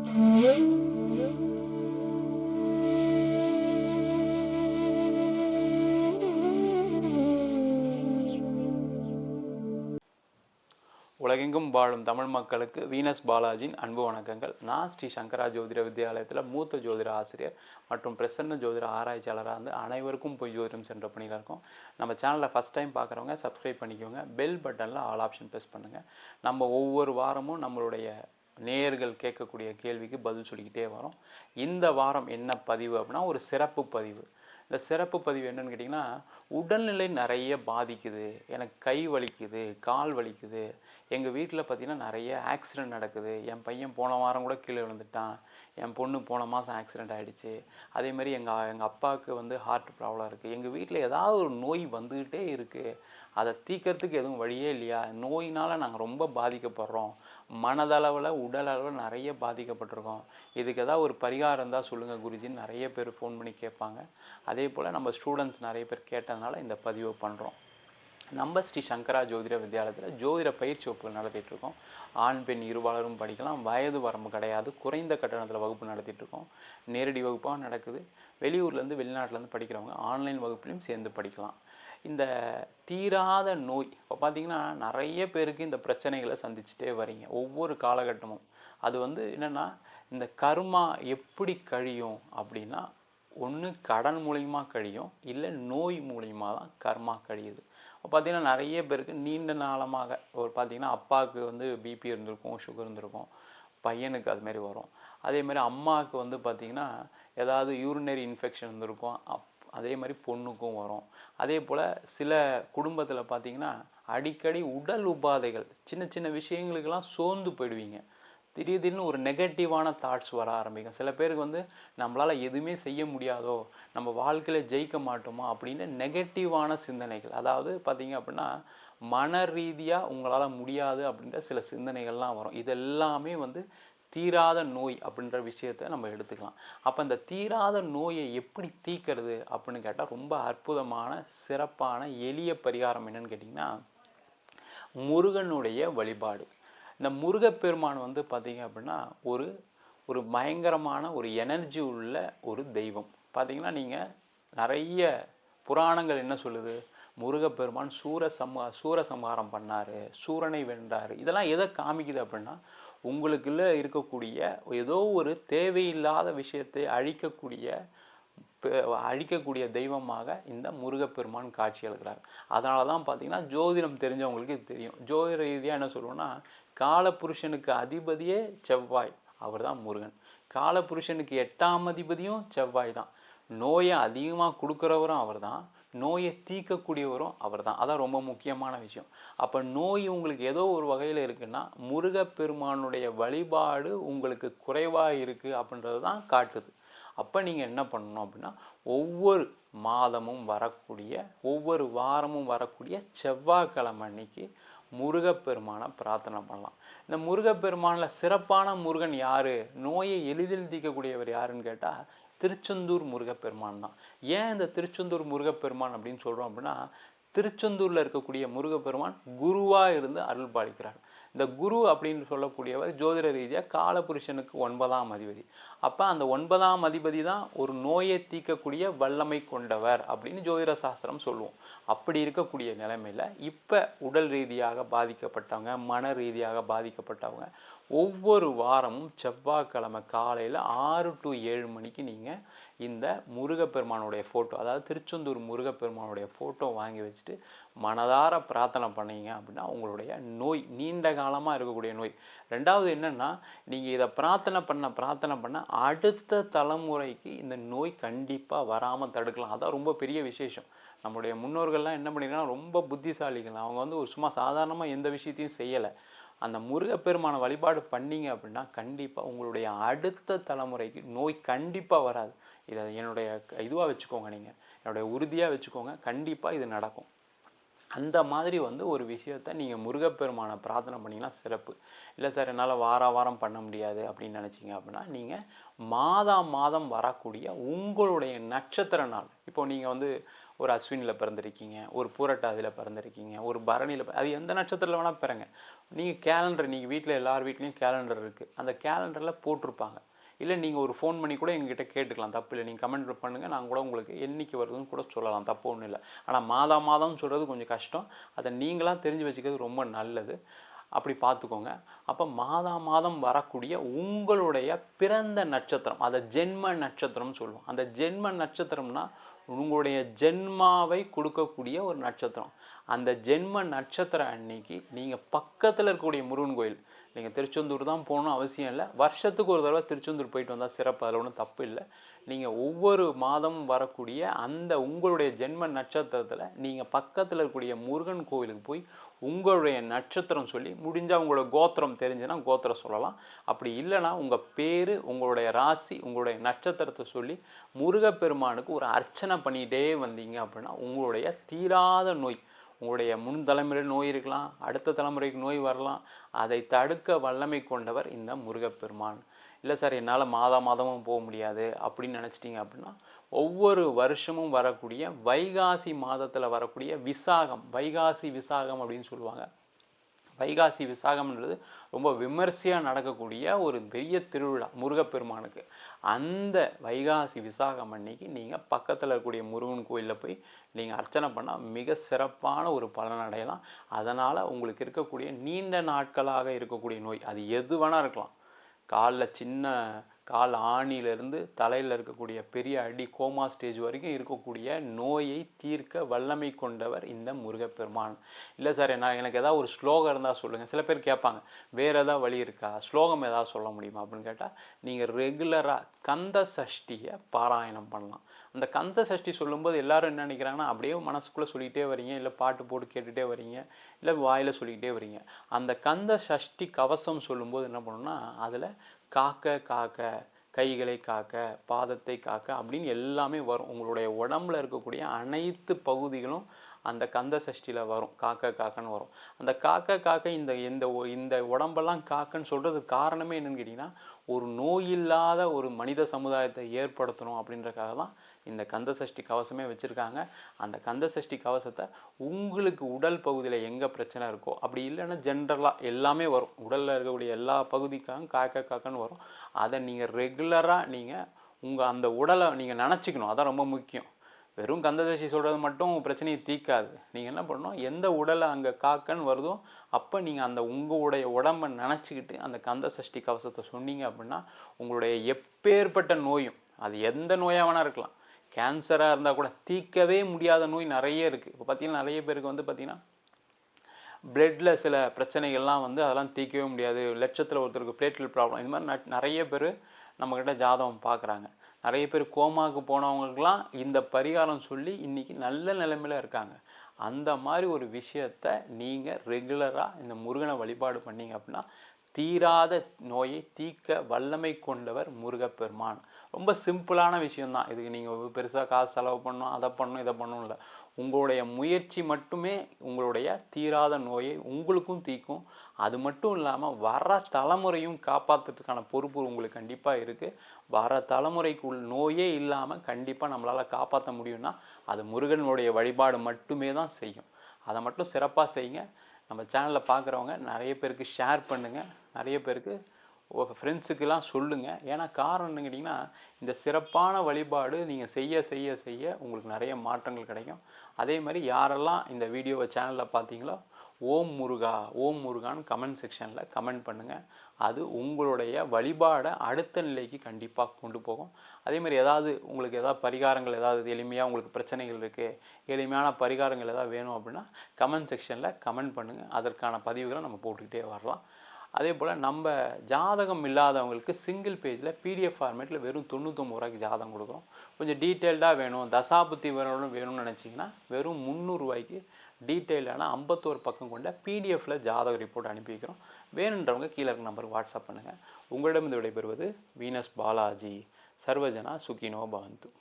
உலகெங்கும் வாழும் தமிழ் மக்களுக்கு வீனஸ் பாலாஜியின் அன்பு வணக்கங்கள். நான் ஸ்ரீ சங்கரா ஜோதிட வித்யாலயத்தில் மூத்த ஜோதிட ஆசிரியர் மற்றும் பிரசன்ன ஜோதிட ஆராய்ச்சியாளராக இருந்து அனைவருக்கும் போய் ஜோதிடம் சென்ற பணியில் இருக்கோம். நம்ம சேனலில் ஃபஸ்ட் டைம் பார்க்குறவங்க சப்ஸ்கிரைப் பண்ணிக்கோங்க. பெல் பட்டனில் ஆல் ஆப்ஷன் ப்ரெஸ் பண்ணுங்கள். நம்ம ஒவ்வொரு வாரமும் நம்மளுடைய நேயர்கள் கேட்கக்கூடிய கேள்விக்கு பதில் சொல்லிக்கிட்டே வரோம். இந்த வாரம் என்ன பதிவு அப்படின்னா ஒரு சிறப்பு பதிவு. இந்த சிறப்பு பதிவு என்னன்னு கேட்டிங்கன்னா, உடல்நிலை நிறைய பாதிக்குது, எனக்கு கை வலிக்குது, கால் வலிக்குது, எங்கள் வீட்டில் பார்த்திங்கன்னா நிறைய ஆக்சிடெண்ட் நடக்குது, என் பையன் போன வாரம் கூட கீழே விழுந்துட்டான், என் பொண்ணு போன மாதம் ஆக்சிடெண்ட் ஆகிடுச்சு, அதேமாதிரி எங்கள் அப்பாவுக்கு வந்து ஹார்ட் ப்ராப்ளம் இருக்குது, எங்கள் வீட்டில் ஏதாவது ஒரு நோய் வந்துக்கிட்டே இருக்குது, அதை தீர்க்கறதுக்கு எதுவும் வழியே இல்லையா, நோயினால் நாங்கள் ரொம்ப பாதிக்கப்படுறோம், மனதளவில் உடல் அளவில் நிறைய பாதிக்கப்பட்டிருக்கோம், இதுக்கு ஏதாவது ஒரு பரிகாரம் இருந்தால் சொல்லுங்கள் குருஜின்னு நிறைய பேர் ஃபோன் பண்ணி கேட்பாங்க. அதே போல் நம்ம ஸ்டூடெண்ட்ஸ் நிறைய பேர் கேட்டதுனால இந்த பதிவை பண்ணுறோம். நம்ம ஸ்ரீ சங்கரா ஜோதிட வித்யாலயத்தில் ஜோதிட பயிற்சி வகுப்புகள் நடத்திட்டுருக்கோம். ஆண் பெண் இருபாலரும் படிக்கலாம், வயது வரம்பு கிடையாது, குறைந்த கட்டணத்தில் வகுப்பு நடத்திட்டுருக்கோம். நேரடி வகுப்பாக நடக்குது. வெளியூர்லேருந்து வெளிநாட்டிலேருந்து படிக்கிறவங்க ஆன்லைன் வகுப்புலையும் சேர்ந்து படிக்கலாம். இந்த தீராத நோய் இப்போ பார்த்திங்கன்னா நிறைய பேருக்கு இந்த பிரச்சனைகளை சந்திச்சுட்டே வரீங்க ஒவ்வொரு காலகட்டமும். அது வந்து என்னென்னா, இந்த கர்மா எப்படி கழியும் அப்படின்னா, ஒன்று கடன் மூலிமா கழியும், இல்லை நோய் மூலிமா தான் கர்மா கழியுது. இப்போ பார்த்திங்கன்னா நிறைய பேருக்கு நீண்ட நாளமாக ஒரு பார்த்திங்கன்னா அப்பாவுக்கு வந்து பிபி இருந்திருக்கும், சுகர் இருந்திருக்கும், பையனுக்கு அதுமாரி வரும். அதேமாதிரி அம்மாவுக்கு வந்து பார்த்திங்கன்னா ஏதாவது யூரினரி இன்ஃபெக்ஷன் இருந்திருக்கும், அதே மாதிரி பொண்ணுக்கும் வரும். அதே போல் சில குடும்பத்தில் பார்த்திங்கன்னா அடிக்கடி உடல் உபாதைகள், சின்ன சின்ன விஷயங்களுக்கெல்லாம் சோர்ந்து போயிடுவீங்க. திடீர்னு ஒரு நெகட்டிவான தாட்ஸ் வர ஆரம்பிக்கும். சில பேருக்கு வந்து நம்மளால் எதுவுமே செய்ய முடியாதோ, நம்ம வாழ்க்கையில் ஜெயிக்க மாட்டோமா அப்படின்னு நெகட்டிவான சிந்தனைகள், அதாவது பார்த்திங்க அப்படின்னா மன ரீதியாக உங்களால் முடியாது அப்படின்ற சில சிந்தனைகள்லாம் வரும். இதெல்லாமே வந்து தீராத நோய் அப்படின்ற விஷயத்த நம்ம எடுத்துக்கலாம். அப்போ இந்த தீராத நோயை எப்படி தீர்க்கிறது அப்படின்னு கேட்டால் ரொம்ப அற்புதமான சிறப்பான எளிய பரிகாரம் என்னன்னு கேட்டிங்கன்னா, முருகனுடைய வழிபாடு. இந்த முருகப்பெருமான் வந்து பார்த்திங்க அப்படின்னா ஒரு ஒரு பயங்கரமான ஒரு எனர்ஜி உள்ள ஒரு தெய்வம். பார்த்திங்கன்னா நீங்கள் நிறைய புராணங்கள் என்ன சொல்லுது, முருகப்பெருமான் சூரசம்ஹாரம் பண்ணார், சூரனை வென்றார். இதெல்லாம் எதை காமிக்குது அப்படின்னா, உங்களுக்குள்ள இருக்கக்கூடிய ஏதோ ஒரு தேவையில்லாத விஷயத்தை அழிக்கக்கூடிய தெய்வமாக இந்த முருகப்பெருமான் காட்சி அளிக்கிறார். அதனால தான் பார்த்திங்கன்னா ஜோதிடம் தெரிஞ்சவங்களுக்கு இது தெரியும். ஜோதிட ரீதியாக என்ன சொல்லுவோன்னா, காலபுருஷனுக்கு அதிபதியே செவ்வாய், அவர் தான் முருகன். காலபுருஷனுக்கு 8ஆம் அதிபதியும் செவ்வாய் தான். நோயை அதிகமாக கொடுக்குறவரும் அவர் தான், நோயை தீர்க்கக்கூடியவரும் அவர் தான். அதான் ரொம்ப முக்கியமான விஷயம். அப்போ நோய் உங்களுக்கு ஏதோ ஒரு வகையில் இருக்குன்னா, முருகப்பெருமானுடைய வழிபாடு உங்களுக்கு குறைவாக இருக்குது அப்படின்றது தான் காட்டுது. அப்போ நீங்கள் என்ன பண்ணணும் அப்படின்னா, ஒவ்வொரு மாதமும் வரக்கூடிய ஒவ்வொரு வாரமும் வரக்கூடிய செவ்வாய்க்கிழமை அன்னைக்கு முருகப்பெருமானை பிரார்த்தனை பண்ணலாம். இந்த முருகப்பெருமானில் சிறப்பான முருகன் யார், நோயை எளிதில் தீர்க்கக்கூடியவர் யாருன்னு கேட்டால் திருச்செந்தூர் முருகப்பெருமான் தான். ஏன் இந்த திருச்செந்தூர் முருகப்பெருமான் அப்படின்னு சொல்கிறோம் அப்படின்னா, திருச்செந்தூரில் இருக்கக்கூடிய முருகப்பெருமான் குருவாக இருந்து அருள் பாலிக்கிறார். இந்த குரு அப்படின்னு சொல்லக்கூடியவர் ஜோதிட ரீதியாக காலபுருஷனுக்கு 9ஆம் அதிபதி. அப்போ அந்த 9ஆம் அதிபதி தான் ஒரு நோயை தீர்க்கக்கூடிய வல்லமை கொண்டவர் அப்படின்னு ஜோதிட சாஸ்திரம் சொல்லுவோம். அப்படி இருக்கக்கூடிய நிலைமையில் இப்போ உடல் ரீதியாக பாதிக்கப்பட்டவங்க, மன ரீதியாக பாதிக்கப்பட்டவங்க ஒவ்வொரு வாரமும் செவ்வாய்க்கிழமை காலையில் 6 to 7 மணிக்கு நீங்கள் இந்த முருகப்பெருமானுடைய ஃபோட்டோ, அதாவது திருச்செந்தூர் முருகப்பெருமானுடைய ஃபோட்டோ வாங்கி வச்சுட்டு மனதார பிரார்த்தனை பண்ணீங்க அப்படின்னா உங்களுடைய நோய், நீண்ட காலமாக இருக்கக்கூடிய நோய். ரெண்டாவது என்னென்னா, நீங்கள் இதை பிரார்த்தனை பண்ண அடுத்த தலைமுறைக்கு இந்த நோய் கண்டிப்பாக வராமல் தடுக்கலாம். அதான் ரொம்ப பெரிய விசேஷம். நம்முடைய முன்னோர்கள்லாம் என்ன பண்ணிருக்காங்கன்னா ரொம்ப புத்திசாலிகள். அவங்க வந்து ஒரு சும்மா சாதாரணமாக எந்த விஷயத்தையும் செய்யலை. அந்த முருகப்பெருமான வழிபாடு பண்ணீங்க அப்படின்னா கண்டிப்பாக உங்களுடைய அடுத்த தலைமுறைக்கு நோய் கண்டிப்பாக வராது. இதை என்னுடைய இதுவாக வச்சுக்கோங்க, நீங்கள் என்னுடைய உறுதியாக வச்சுக்கோங்க, கண்டிப்பாக இது நடக்கும். அந்த மாதிரி வந்து ஒரு விஷயத்த நீங்கள் முருகப்பெருமானை பிரார்த்தனை பண்ணிங்கன்னா சிறப்பு. இல்லை சார் என்னால் வாரம் பண்ண முடியாது அப்படின்னு நினச்சிங்க அப்படின்னா, நீங்கள் மாதம் வரக்கூடிய உங்களுடைய நட்சத்திர நாள், இப்போ நீங்கள் வந்து ஒரு அஸ்வினியில் பிறந்திருக்கீங்க, ஒரு பூரட்டாதியில் பிறந்திருக்கீங்க, ஒரு பரணியில், அது எந்த நட்சத்திரத்தில் வேணால் பிறங்க. நீங்கள் கேலண்டர், நீங்கள் வீட்டில் எல்லார் வீட்லேயும் கேலண்டர் இருக்குது, அந்த கேலண்டரில் போட்டிருப்பாங்க. இல்லை நீங்கள் ஒரு ஃபோன் பண்ணி கூட எங்ககிட்ட கேட்டுக்கலாம், தப்பு இல்லை. நீங்கள் கமெண்ட் பண்ணுங்கள், நாங்கள் கூட உங்களுக்கு என்றைக்கு வருதுன்னு கூட சொல்லலாம், தப்பு ஒன்றும் இல்லை. ஆனால் மாதம்னு சொல்கிறது கொஞ்சம் கஷ்டம். அதை நீங்களாம் தெரிஞ்சு வச்சுக்கிறது ரொம்ப நல்லது. அப்படி பார்த்துக்கோங்க. அப்போ மாதம் வரக்கூடிய உங்களுடைய பிறந்த நட்சத்திரம், அதை ஜென்ம நட்சத்திரம்னு சொல்லுவோம். அந்த ஜென்ம நட்சத்திரம்னா உங்களுடைய ஜென்மாவை கொடுக்கக்கூடிய ஒரு நட்சத்திரம். அந்த ஜென்ம நட்சத்திரம் அன்னைக்கு நீங்கள் பக்கத்தில் இருக்கக்கூடிய முருகன் கோயில், நீங்கள் திருச்செந்தூர் தான் போகணும் அவசியம் இல்லை, வருஷத்துக்கு ஒரு தடவை திருச்செந்தூர் போயிட்டு வந்தால் சிறப்பு, அதில் ஒன்றும் தப்பு இல்லை. நீங்கள் ஒவ்வொரு மாதமும் வரக்கூடிய அந்த உங்களுடைய ஜென்ம நட்சத்திரத்தில் நீங்கள் பக்கத்தில் இருக்கக்கூடிய முருகன் கோவிலுக்கு போய் உங்களுடைய நட்சத்திரம் சொல்லி, முடிஞ்சால் உங்களோட கோத்திரம் தெரிஞ்சுன்னா கோத்திரம் சொல்லலாம், அப்படி இல்லைனா உங்கள் பேர், உங்களுடைய ராசி, உங்களுடைய நட்சத்திரத்தை சொல்லி முருகப்பெருமானுக்கு ஒரு அர்ச்சனை பண்ணிகிட்டே வந்தீங்க அப்படின்னா உங்களுடைய தீராத நோய், உங்களுடைய முன் தலைமுறையில் நோய் இருக்கலாம், அடுத்த தலைமுறைக்கு நோய் வரலாம், அதை தடுக்க வல்லமை கொண்டவர் இந்த முருகப்பெருமான். இல்லை சார் என்னால் மாதமும் போக முடியாது அப்படின்னு நினச்சிட்டிங்க அப்படின்னா, ஒவ்வொரு வருஷமும் வரக்கூடிய வைகாசி மாதத்தில் வரக்கூடிய விசாகம், வைகாசி விசாகம் அப்படின்னு சொல்லுவாங்க. வைகாசி விசாகம்ன்றது ரொம்ப விமர்சையாக நடக்கக்கூடிய ஒரு பெரிய திருவிழா முருகப்பெருமானுக்கு. அந்த வைகாசி விசாகம் அன்னைக்கு நீங்கள் பக்கத்தில் இருக்கக்கூடிய முருகன் கோயிலில் போய் நீங்கள் அர்ச்சனை பண்ணால் மிக சிறப்பான ஒரு பலன் அடையலாம். அதனால் உங்களுக்கு இருக்கக்கூடிய நீண்ட நாட்களாக இருக்கக்கூடிய நோய், அது எது வேணால் இருக்கலாம், கால் ஆணியிலிருந்து தலையில் இருக்கக்கூடிய பெரிய அடி கோமா ஸ்டேஜ் வரைக்கும் இருக்கக்கூடிய நோயை தீர்க்க வல்லமை கொண்டவர் இந்த முருகப்பெருமான். இல்லை சார் எனக்கு ஏதாவது ஒரு ஸ்லோகம் இருந்தால் சொல்லுங்கள். சில பேர் கேட்பாங்க, வேறு ஏதாவது வழி இருக்கா, ஸ்லோகம் ஏதாவது சொல்ல முடியுமா அப்படின்னு கேட்டால், நீங்கள் ரெகுலராக கந்த சஷ்டியை பாராயணம் பண்ணலாம். அந்த கந்த சஷ்டி சொல்லும்போது எல்லாரும் என்ன நினைக்கிறாங்கன்னா, அப்படியே மனசுக்குள்ளே சொல்லிகிட்டே வரீங்க, இல்லை பாட்டு போட்டு கேட்டுகிட்டே வரீங்க, இல்லை வாயில் சொல்லிக்கிட்டே வரீங்க. அந்த கந்த சஷ்டி கவசம் சொல்லும்போது என்ன பண்ணணும்னா, அதில் காக்க, கைகளை காக்க, பாதத்தை காக்க அப்படின்னு எல்லாமே வரும். உங்களுடைய உடம்புல இருக்கக்கூடிய அனைத்து பகுதிகளும் அந்த கந்த சஷ்டியில் வரும், காக்கன்னு வரும். அந்த காக்க இந்த உடம்பெல்லாம் காக்கன்னு சொல்கிறது காரணமே என்னன்னு கேட்டிங்கன்னா, ஒரு நோயில்லாத ஒரு மனித சமுதாயத்தை ஏற்படுத்தணும் அப்படின்றக்காக தான் இந்த கந்த சஷ்டி கவசமே வச்சுருக்காங்க. அந்த கந்த சஷ்டி கவசத்தை உங்களுக்கு உடல் பகுதியில் எங்கே பிரச்சனை இருக்கோ, அப்படி இல்லைன்னா ஜென்ரலாக எல்லாமே வரும், உடலில் இருக்கக்கூடிய எல்லா பகுதிக்காகவும் காக்கன்னு வரும். அதை நீங்கள் ரெகுலராக நீங்கள் உங்கள் அந்த உடலை நீங்கள் நினச்சிக்கணும், அதான் ரொம்ப முக்கியம். வெறும் கந்த சஷ்டி சொல்கிறது மட்டும் பிரச்சனையை தீர்க்காது. நீங்கள் என்ன பண்ணணும், எந்த உடலை அங்கே காக்கன்னு வருதோ அப்போ நீங்கள் உங்களுடைய உடம்பை நினச்சிக்கிட்டு அந்த கந்த சஷ்டி கவசத்தை சொன்னீங்க அப்படின்னா, உங்களுடைய எப்பேற்பட்ட நோயும், அது எந்த நோயாக வேணால் இருக்கலாம், கேன்சராக இருந்தால் கூட தீர்க்கவே முடியாத நோய் நிறைய இருக்குது. இப்போ பார்த்தீங்கன்னா நிறைய பேருக்கு வந்து பார்த்திங்கன்னா பிளட்டில் சில பிரச்சனைகள்லாம் வந்து அதெல்லாம் தீர்க்கவே முடியாது, லட்சத்தில் ஒருத்தருக்கு பிளேட்லெட் ப்ராப்ளம், இது மாதிரி நிறைய பேர் நம்மக்கிட்ட ஜாதகம் பார்க்குறாங்க. நிறைய பேர் கோமாவுக்கு போனவங்களுக்கெல்லாம் இந்த பரிகாரம் சொல்லி இன்றைக்கி நல்ல நிலைமையில் இருக்காங்க. அந்த மாதிரி ஒரு விஷயத்தை நீங்கள் ரெகுலராக இந்த முருகனை வழிபாடு பண்ணிங்க அப்படின்னா தீராத நோயை தீர்க்க வல்லமை கொண்டவர் முருகப்பெருமான். ரொம்ப சிம்பிளான விஷயந்தான். இதுக்கு நீங்கள் பெருசாக காசு செலவு பண்ணணும், அதை பண்ணணும், இதை பண்ணணும் இல்லை. உங்களுடைய முயற்சி மட்டுமே உங்களுடைய தீராத நோயை உங்களுக்கும் தீர்க்கும். அது மட்டும் இல்லாமல் வர தலைமுறையும் காப்பாற்றுறதுக்கான பொறுப்பு உங்களுக்கு கண்டிப்பாக இருக்குது. வர தலைமுறைக்குள் நோயே இல்லாமல் கண்டிப்பாக நம்மளால் காப்பாற்ற முடியும்னா அது முருகனுடைய வழிபாடு மட்டுமே தான் செய்யும். அதை மட்டும் சிறப்பாக செய்யுங்க. நம்ம சேனலில் பார்க்குறவங்க நிறைய பேருக்கு ஷேர் பண்ணுங்கள், நிறைய பேருக்கு ஃப்ரெண்ட்ஸுக்கெல்லாம் சொல்லுங்கள். ஏன்னா காரணம் என்ன கேட்டிங்கன்னா, இந்த சிறப்பான வழிபாடு நீங்கள் செய்ய உங்களுக்கு நிறைய மாற்றங்கள் கிடைக்கும். அதே மாதிரி யாரெல்லாம் இந்த வீடியோவை சேனலில் பார்த்தீங்களோ ஓம் முருகான்னு கமெண்ட் செக்ஷனில் கமெண்ட் பண்ணுங்கள். அது உங்களுடைய வழிபாடை அடுத்த நிலைக்கு கண்டிப்பாக கொண்டு போகும். அதேமாதிரி உங்களுக்கு ஏதாவது பரிகாரங்கள், ஏதாவது எளிமையாக உங்களுக்கு பிரச்சனைகள் இருக்குது, எளிமையான பரிகாரங்கள் ஏதாவது வேணும் அப்படின்னா கமெண்ட் செக்ஷனில் கமெண்ட் பண்ணுங்கள். அதற்கான பதிவுகளை நம்ம போட்டுக்கிட்டே வரலாம். அதே போல் நம்ம ஜாதகம் இல்லாதவங்களுக்கு சிங்கிள் பேஜில் பிடிஎஃப் ஃபார்மேட்டில் வெறும் 99 ரூபாய்க்கு ஜாதகம் கொடுக்குறோம். கொஞ்சம் டீட்டெயில்டாக வேணும், தசாபுத்தி வேணும்னு நினச்சிங்கன்னா வெறும் 300 ரூபாய்க்கு டீட்டெயிலான 51 பக்கம் கொண்ட பிடிஎஃப்பில் ஜாதக ரிப்போர்ட் அனுப்பி வைக்கிறோம். வேணுன்றவங்க கீழே இருக்க நம்பருக்கு வாட்ஸ்அப் பண்ணுங்கள். உங்களிடம் விடைபெறுவது வீனஸ் பாலாஜி. சர்வஜனா சுகினோ பவந்து.